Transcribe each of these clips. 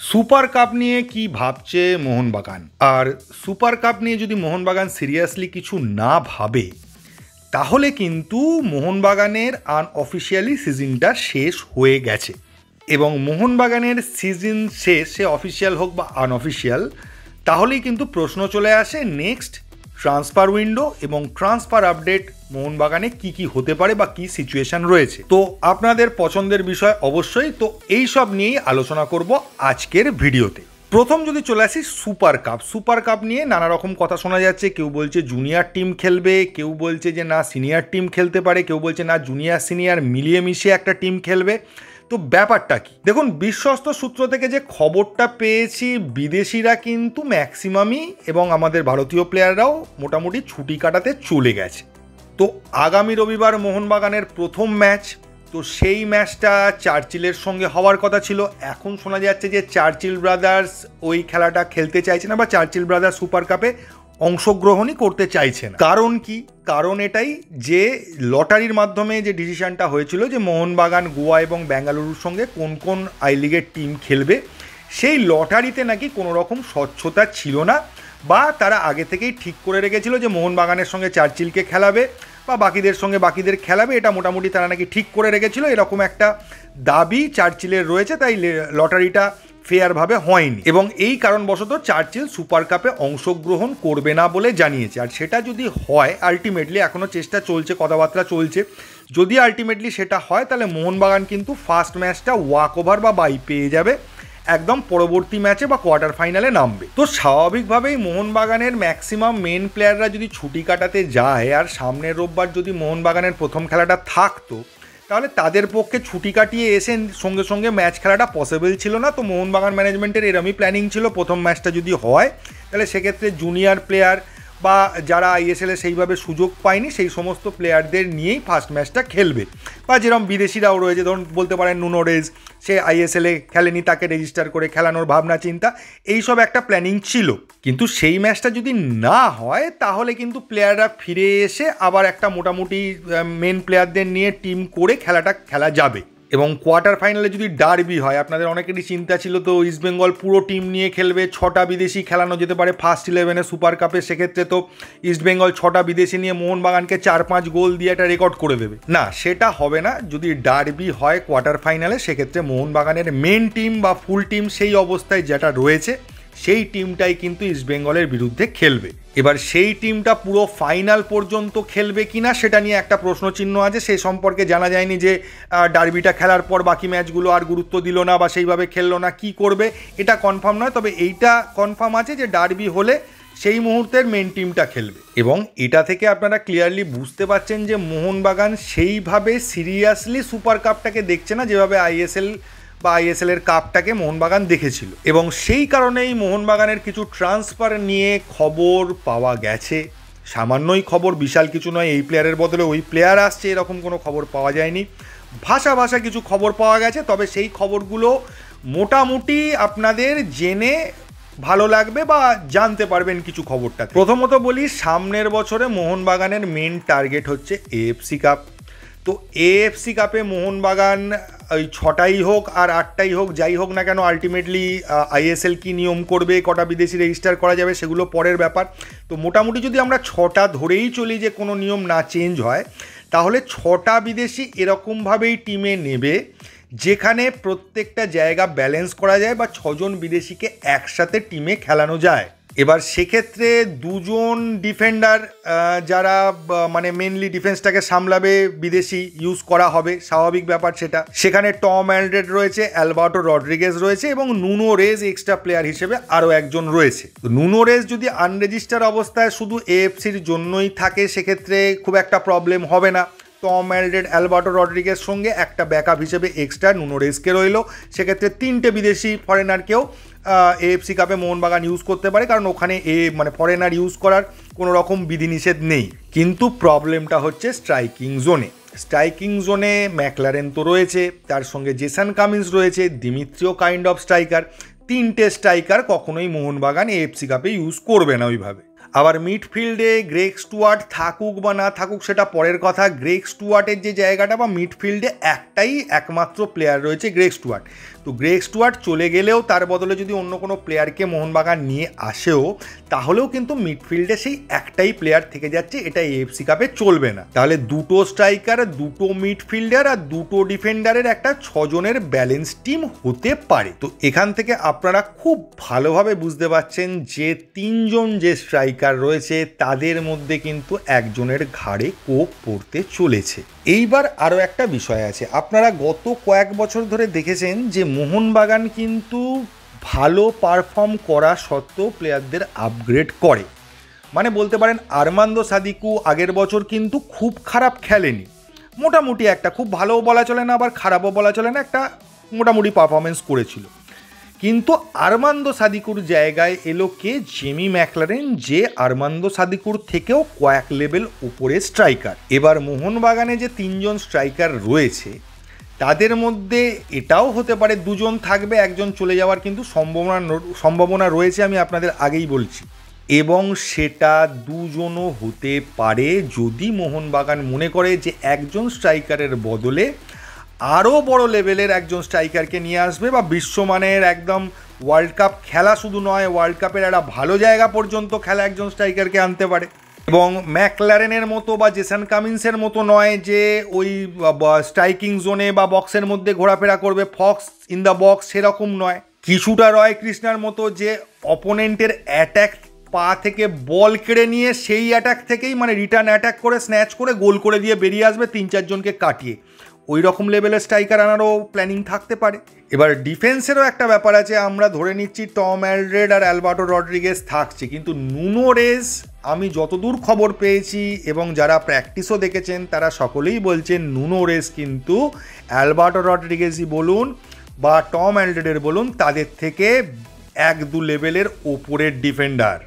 Super cup নিয়ে কি ভাবছে মোহনবাগান? আর সুপার কাপ নিয়ে যদি মোহনবাগান সিরিয়াসলি কিছু না ভাবে তাহলে কিন্তু মোহনবাগানের আনঅফিসিয়ালি সিজনটা শেষ হয়ে গেছে। এবং মোহনবাগানের সিজন শেষ, সে অফিসিয়াল হোক বা আনঅফিসিয়াল, তাহলেই কিন্তু প্রশ্ন চলে আসে নেক্সট ট্রান্সফার উইন্ডো এবং ট্রান্সফার আপডেট মোহনবাগানে কি কি হতে পারে বা কি সিচুয়েশন রয়েছে। তো আপনাদের পছন্দের বিষয় অবশ্যই, তো এই সব নিয়েই আলোচনা করব আজকের ভিডিওতে। প্রথম যদি চলে আসি সুপার কাপ নিয়ে নানা রকম কথা শোনা যাচ্ছে। কেউ বলছে জুনিয়র টিম খেলবে, কেউ বলছে যে না সিনিয়র টিম খেলতে পারে, কেউ বলছে না জুনিয়র সিনিয়র মিলিয়ে মিশিয়ে একটা টিম খেলবে। তো ব্যাপারটা কি দেখুন, বিশ্বস্ত সূত্র থেকে যে খবরটা পেয়েছি, বিদেশিরা কিন্তু ম্যাক্সিমামই এবং আমাদের ভারতীয় প্লেয়াররাও মোটামুটি ছুটি কাটাতে চলে গেছে। তো আগামী রবিবার মোহনবাগানের প্রথম ম্যাচ, তো সেই ম্যাচটা চার্চিলের সঙ্গে হওয়ার কথা ছিল। এখন শোনা যাচ্ছে যে চার্চিল ব্রাদার্স ওই খেলাটা খেলতে চাইছে না বা চার্চিল ব্রাদার্স সুপার কাপে অংশগ্রহণই করতে চাইছে না। কারণ কি? কারণ এটাই যে লটারির মাধ্যমে যে ডিসিশনটা হয়েছিল যে মোহনবাগান, গোয়া এবং বেঙ্গালুরুর সঙ্গে কোন কোন আই লিগের টিম খেলবে, সেই লটারিতে নাকি কোনো রকম স্বচ্ছতা ছিল না, বা তারা আগে থেকেই ঠিক করে রেখেছিল যে মোহনবাগানের সঙ্গে চার্চিলকে খেলাবে বা বাকিদের সঙ্গে বাকিদের খেলাবে। এটা মোটামুটি তারা নাকি ঠিক করে রেখেছিল, এরকম একটা দাবি চার্চিলের রয়েছে। তাই লটারিটা ফেয়ারভাবে হয়নি এবং এই কারণবশত চার্চিল সুপার কাপে অংশগ্রহণ করবে না বলে জানিয়েছে। আর সেটা যদি হয়, আলটিমেটলি এখনও চেষ্টা চলছে, কথাবার্তা চলছে, যদি আলটিমেটলি সেটা হয় তাহলে মোহনবাগান কিন্তু ফার্স্ট ম্যাচটা ওয়াক ওভার বা বাই পেয়ে যাবে, একদম পরবর্তী ম্যাচে বা কোয়ার্টার ফাইনালে নামবে। তো স্বাভাবিকভাবেই মোহনবাগানের ম্যাক্সিমাম মেন প্লেয়াররা যদি ছুটি কাটাতে যায় আর সামনের রোববার যদি মোহনবাগানের প্রথম খেলাটা থাকতো, তাহলে তাদের পক্ষে ছুটি কাটিয়ে এসে সঙ্গে সঙ্গে ম্যাচ খেলাটা পসিবল ছিল না। তো মোহনবাগান ম্যানেজমেন্টের এরমই প্ল্যানিং ছিল, প্রথম ম্যাচটা যদি হয় তাহলে সেক্ষেত্রে জুনিয়র প্লেয়ার বা যারা আইএসএলে সেইভাবে সুযোগ পায়নি সেই সমস্ত প্লেয়ারদের নিয়েই ফার্স্ট ম্যাচটা খেলবে। বা যেরকম বিদেশিরাও রয়েছে, ধরুন বলতে পারেন নুনো রেজ, সে আইএসএলে খেলেনি, তাকে রেজিস্টার করে খেলানোর ভাবনা চিন্তা, এইসব একটা প্ল্যানিং ছিল। কিন্তু সেই ম্যাচটা যদি না হয় তাহলে কিন্তু প্লেয়াররা ফিরে এসে আবার একটা মোটামুটি মেন প্লেয়ারদের নিয়ে টিম করে খেলাটা খেলা যাবে। এবং কোয়ার্টার ফাইনালে যদি ডার্বি হয়, আপনাদের অনেকেরই চিন্তা ছিল তো ইস্টবেঙ্গল পুরো টিম নিয়ে খেলবে, 6টা বিদেশি খেলানো যেতে পারে ফার্স্ট 11-এ সুপার কাপে, সেক্ষেত্রে তো ইস্টবেঙ্গল 6টা বিদেশি নিয়ে মোহনবাগানকে 4-5 গোল দিয়ে একটা রেকর্ড করে দেবে। না, সেটা হবে না। যদি ডার্বি হয় কোয়ার্টার ফাইনালে, সেক্ষেত্রে মোহনবাগানের মেন টিম বা ফুল টিম সেই অবস্থায় যেটা রয়েছে সেই টিমটাই কিন্তু ইস্টবেঙ্গলের বিরুদ্ধে খেলবে। এবার সেই টিমটা পুরো ফাইনাল পর্যন্ত খেলবে কিনা সেটা নিয়ে একটা প্রশ্নচিহ্ন আছে। সেই সম্পর্কে জানা যায়নি যে ডার্বিটা খেলার পর বাকি ম্যাচগুলো আর গুরুত্ব দিল না বা সেইভাবে খেললো না, কি করবে এটা কনফার্ম নয়। তবে এইটা কনফার্ম আছে যে ডার্বি হলে সেই মুহূর্তের মেন টিমটা খেলবে। এবং এটা থেকে আপনারা ক্লিয়ারলি বুঝতে পারছেন যে মোহনবাগান সেইভাবে সিরিয়াসলি সুপার কাপটাকে দেখছে না যেভাবে আইএসএল বা আইএসএলের কাপটাকে মোহনবাগান দেখেছিল। এবং সেই কারণেই মোহনবাগানের কিছু ট্রান্সফার নিয়ে খবর পাওয়া গেছে। সামান্যই খবর, বিশাল কিছু নয়। এই প্লেয়ারের বদলে ওই প্লেয়ার আসছে এরকম কোনো খবর পাওয়া যায়নি। ভাষা কিছু খবর পাওয়া গেছে, তবে সেই খবরগুলো মোটামুটি আপনাদের জেনে ভালো লাগবে বা জানতে পারবেন কিছু খবরটা। প্রথমত বলি, সামনের বছরে মোহনবাগানের মেন টার্গেট হচ্ছে এএফসি কাপ। তো এএফসি কাপে মোহনবাগান ওই 6টাই হোক আর 8টাই হোক, যাই হোক না কেন, আলটিমেটলি আইএসএল কি নিয়ম করবে, কটা বিদেশি রেজিস্টার করা যাবে, সেগুলো পরের ব্যাপার। তো মোটামুটি যদি আমরা 6টা ধরেই চলি যে কোনো নিয়ম না চেঞ্জ হয়, তাহলে 6টা বিদেশি এরকমভাবেই টিমে নেবে যেখানে প্রত্যেকটা জায়গা ব্যালেন্স করা যায় বা 6জন বিদেশিকে একসাথে টিমে খেলানো যায়। এবার সেক্ষেত্রে 2জন ডিফেন্ডার যারা মানে মেনলি ডিফেন্সটাকে সামলাবে বিদেশি ইউজ করা হবে, স্বাভাবিক ব্যাপার সেটা। সেখানে টম অ্যালড্রেড রয়েছে, অ্যালবার্টো রড্রিগেজ রয়েছে এবং নুনো রেজ এক্সট্রা প্লেয়ার হিসেবে আরও একজন রয়েছে। তো নুনো রেজ যদি আনরেজিস্টার অবস্থায় শুধু এএফসির জন্যই থাকে সেক্ষেত্রে খুব একটা প্রবলেম হবে না। টম অ্যালড্রেড, অ্যালবার্টো রড্রিগেজ সঙ্গে একটা ব্যাকআপ হিসেবে এক্সট্রা নুনো রেজকে রইল। সেক্ষেত্রে 3টে বিদেশি ফরেনারকেও এএফসি কাপে মোহনবাগান ইউজ করতে পারে, কারণ ওখানে মানে ফরেনার ইউজ করার কোনো রকম বিধিনিষেধ নেই। কিন্তু প্রবলেমটা হচ্ছে স্ট্রাইকিং জোনে। স্ট্রাইকিং জোনে ম্যাকলারেন তো রয়েছে, তার সঙ্গে জেসন কামিন্স রয়েছে, দিমিত্রিও কাইন্ড অফ স্ট্রাইকার। 3টে স্ট্রাইকার কখনোই মোহনবাগান এএফসি কাপে ইউজ করবে না ওইভাবে। আবার মিডফিল্ডে গ্রেগ স্টুয়ার্ট থাকুক বা না থাকুক সেটা পরের কথা। গ্রেগ স্টুয়ার্টের যে জায়গাটা বা মিডফিল্ডে একটাই একমাত্র প্লেয়ার রয়েছে গ্রেগ স্টুয়ার্ট। তো তো গ্রেগ স্টুয়ার্ট চলে গেলেও তার বদলে যদি অন্য কোনো প্লেয়ারকে মোহনবাগান নিয়ে আসেও তাহলেও কিন্তু মিডফিল্ডে সেই একটাই প্লেয়ার থেকে যাচ্ছে, এটা এএফসি কাপে চলবে না। তাহলে দুটো স্ট্রাইকার, দুটো মিডফিল্ডার আর দুটো ডিফেন্ডারের একটা 6 জনের ব্যালেন্স টিম হতে পারে। তো এখান থেকে আপনারা খুব ভালোভাবে বুঝতে পারছেন যে 3 জন যে স্ট্রাইকার রয়েছে তাদের মধ্যে কিন্তু একজনের ঘাড়ে কোপ পড়তে চলেছে। এইবার আরও একটা বিষয় আছে, আপনারা গত কয়েক বছর ধরে দেখেছেন যে মোহনবাগান কিন্তু ভালো পারফর্ম করা সত্ত্বেও প্লেয়ারদের আপগ্রেড করে। মানে বলতে পারেন আরমান্দো সাদিকু আগের বছর কিন্তু খুব খারাপ খেলেনি, মোটামুটি একটা, খুব ভালোও বলা চলে না আবার খারাপও বলা চলে না, একটা মোটামুটি পারফরমেন্স করেছিল। কিন্তু আরমান্দো সাদিকুর জায়গায় এলো কে? জেমি ম্যাকলারেন, যে আরমান্দো সাদিকুর থেকেও কয়েক লেভেল উপরে স্ট্রাইকার। এবার মোহনবাগানে যে 3 জন স্ট্রাইকার রয়েছে তাদের মধ্যে এটাও হতে পারে 2 জন থাকবে, একজন চলে যাওয়ার কিন্তু সম্ভাবনা রয়েছে, আমি আপনাদের আগেই বলছি। এবং সেটা 2 জনও হতে পারে যদি মোহনবাগান মনে করে যে একজন স্ট্রাইকারের বদলে আরও বড় লেভেলের একজন স্ট্রাইকারকে নিয়ে আসবে, বা বিশ্বমানের একদম ওয়ার্ল্ড কাপ খেলা শুধু নয়, ওয়ার্ল্ড কাপের একটা ভালো জায়গা পর্যন্ত খেলা একজন স্ট্রাইকারকে আনতে পারে। এবং ম্যাকলারেনের মতো বা জেসন কামিন্সের মতো নয় যে ওই স্ট্রাইকিং জোনে বা বক্সের মধ্যে ঘোরাফেরা করবে, ফক্স ইন দ্য বক্স, সেরকম নয়। কিছুটা রয় কৃষ্ণার মতো যে অপোনেন্টের অ্যাট্যাক পা থেকে বল কেড়ে নিয়ে সেই অ্যাট্যাক থেকেই মানে রিটার্ন অ্যাট্যাক করে স্ন্যাচ করে গোল করে দিয়ে বেরিয়ে আসবে 3-4 জনকে কাটিয়ে, ওই রকম লেভেলের স্ট্রাইকার আনারও প্ল্যানিং থাকতে পারে। এবার ডিফেন্সেরও একটা ব্যাপার আছে, আমরা ধরে নিচ্ছি টম অ্যালড্রেড আর অ্যালবার্টো রড্রিগেজ থাকছে, কিন্তু নুনো রেজ আমি যতদূর খবর পেয়েছি এবং যারা প্র্যাকটিসও দেখেছেন তারা সকলেই বলছেন নুনো রেজ কিন্তু অ্যালবার্টো রড্রিগেজই বলুন বা টম অ্যালড্রেডের বলুন তাদের থেকে 1-2 লেভেলের ওপরের ডিফেন্ডার।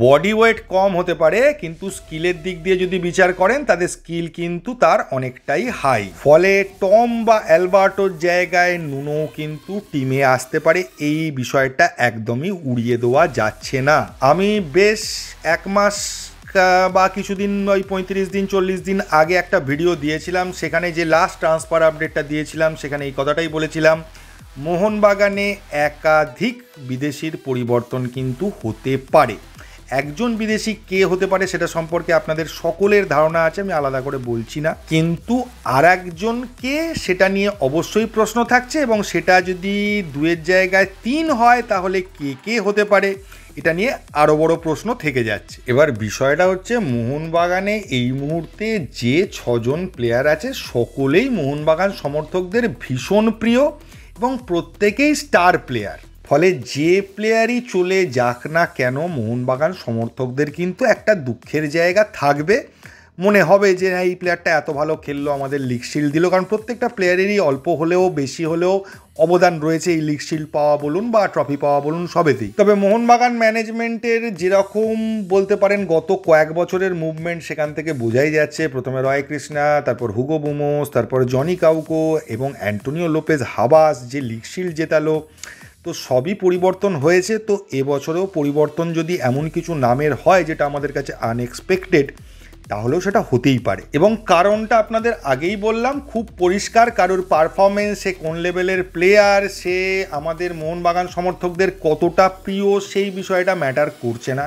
বডি ওয়েট কম হতে পারে কিন্তু স্কিলের দিক দিয়ে যদি বিচার করেন তাদের স্কিল কিন্তু তার অনেকটাই হাই। ফলে টম বা অ্যালবার্টোর জায়গায় নুনো কিন্তু টিমে আসতে পারে, এই বিষয়টা একদমই উড়িয়ে দেওয়া যাচ্ছে না। আমি বেশ 1 মাস বা কিছুদিন, ওই 35 দিন 40 দিন আগে একটা ভিডিও দিয়েছিলাম, সেখানে যে লাস্ট ট্রান্সফার আপডেটটা দিয়েছিলাম সেখানে এই কথাটাই বলেছিলাম, মোহনবাগানে একাধিক বিদেশির পরিবর্তন কিন্তু হতে পারে। একজন বিদেশি কে হতে পারে সেটা সম্পর্কে আপনাদের সকলের ধারণা আছে, আমি আলাদা করে বলছি না, কিন্তু আর একজনকে সেটা নিয়ে অবশ্যই প্রশ্ন থাকছে, এবং সেটা যদি 2-এর জায়গায় 3 হয় তাহলে কে কে হতে পারে এটা নিয়ে আরও বড় প্রশ্ন থেকে যাচ্ছে। এবার বিষয়টা হচ্ছে মোহনবাগানে এই মুহূর্তে যে 6 জন প্লেয়ার আছে সকলেই মোহনবাগান সমর্থকদের ভীষণ প্রিয় এবং প্রত্যেকেই স্টার প্লেয়ার। ফলে যে প্লেয়ারই চলে যাক না কেন মোহনবাগান সমর্থকদের কিন্তু একটা দুঃখের জায়গা থাকবে, মনে হবে যে এই প্লেয়ারটা এত ভালো খেললো, আমাদের লিগ শিল্ড দিল, কারণ প্রত্যেকটা প্লেয়ারেরই অল্প হলেও বেশি হলেও অবদান রয়েছে এই লিগ শিল্ড পাওয়া বলুন বা ট্রফি পাওয়া বলুন সবেতেই। তবে মোহনবাগান ম্যানেজমেন্টের যেরকম বলতে পারেন গত কয়েক বছরের মুভমেন্ট সেখান থেকে বোঝাই যাচ্ছে, প্রথমে রয় কৃষ্ণা, তারপর হুগো বুমোস, তারপর জনি কাউকো এবং অ্যান্টোনিও লোপেজ হাবাস যে লিগ শিল্ড জেতালো, তো সবই পরিবর্তন হয়েছে। তো এবছরেও পরিবর্তন যদি এমন কিছু নামের হয় যেটা আমাদের কাছে আনএক্সপেক্টেড, তাহলেও সেটা হতেই পারে। এবং কারণটা আপনাদের আগেই বললাম, খুব পরিষ্কার, কারোর পারফরমেন্স, সে কোন লেভেলের প্লেয়ার, সে আমাদের মোহনবাগান সমর্থকদের কতটা প্রিয় সেই বিষয়টা ম্যাটার করছে না,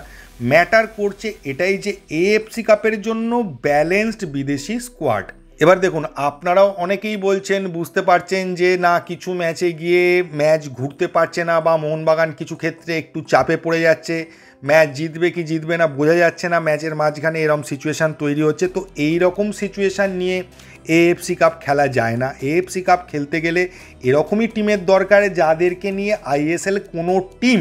ম্যাটার করছে এটাই যে এএফসি কাপের জন্য ব্যালেন্সড বিদেশি স্কোয়াড। এবার দেখুন, আপনারাও অনেকেই বলছেন, বুঝতে পারছেন যে না কিছু ম্যাচে গিয়ে ম্যাচ ঘুরতে পারছে না বা মোহনবাগান কিছু ক্ষেত্রে একটু চাপে পড়ে যাচ্ছে, ম্যাচ জিতবে কি জিতবে না বোঝা যাচ্ছে না, ম্যাচের মাঝখানে এরকম সিচুয়েশান তৈরি হচ্ছে। তো এই রকম সিচুয়েশান নিয়ে এএফসি কাপ খেলা যায় না। এএফসি কাপ খেলতে গেলে এরকমই টিমের দরকার যাদেরকে নিয়ে আইএসএল কোনো টিম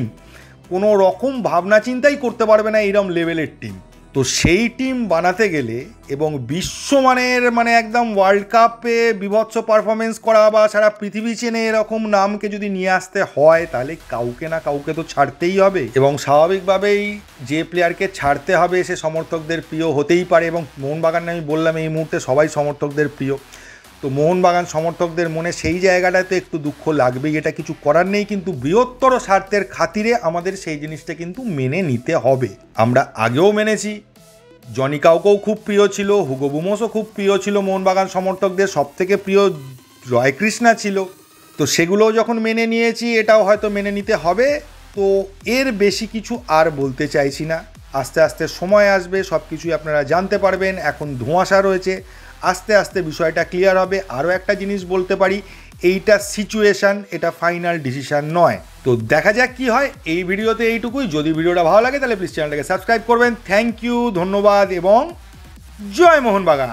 কোনো রকম ভাবনা চিন্তাই করতে পারবে না, এইরকম লেভেলের টিম। তো সেই টিম বানাতে গেলে এবং বিশ্বমানের মানে একদম ওয়ার্ল্ড কাপে বিভৎস পারফরমেন্স করা বা সারা পৃথিবী চেনে এরকম নামকে যদি নিয়ে আসতে হয় তাহলে কাউকে না কাউকে তো ছাড়তেই হবে, এবং স্বাভাবিকভাবেই যে প্লেয়ারকে ছাড়তে হবে সে সমর্থকদের প্রিয় হতেই পারে। এবং মোহনবাগান আমি বললাম এই মুহূর্তে সবাই সমর্থকদের প্রিয়, তো মোহনবাগান সমর্থকদের মনে সেই জায়গাটাতে একটু দুঃখ লাগবেই, এটা কিছু করার নেই, কিন্তু বৃহত্তর স্বার্থের খাতিরে আমাদের সেই জিনিসটা কিন্তু মেনে নিতে হবে। আমরা আগেও মেনেছি, জনি কাউকেও খুব প্রিয় ছিল, হুগো বুমোসও খুব প্রিয় ছিল মোহনবাগান সমর্থকদের, সবথেকে প্রিয় রয় কৃষ্ণা ছিল। তো তো সেগুলোও যখন মেনে নিয়েছি, এটাও হয়তো মেনে নিতে হবে। তো এর বেশি কিছু আর বলতে চাইছি না। আস্তে আস্তে সময় আসবে, সব কিছুই আপনারা জানতে পারবেন। এখন ধোঁয়াশা রয়েছে, আস্তে আস্তে বিষয়টা ক্লিয়ার হবে। আরও একটা জিনিস বলতে পারি, এইটা সিচুয়েশান, এটা ফাইনাল ডিসিশান নয়। তো দেখা যাক কি হয়। এই ভিডিওতে এইটুকুই। যদি ভিডিওটা ভালো লাগে তাহলে প্লিজ চ্যানেলটাকে সাবস্ক্রাইব করবেন। থ্যাংক ইউ, ধন্যবাদ এবং জয় মোহনবাগান।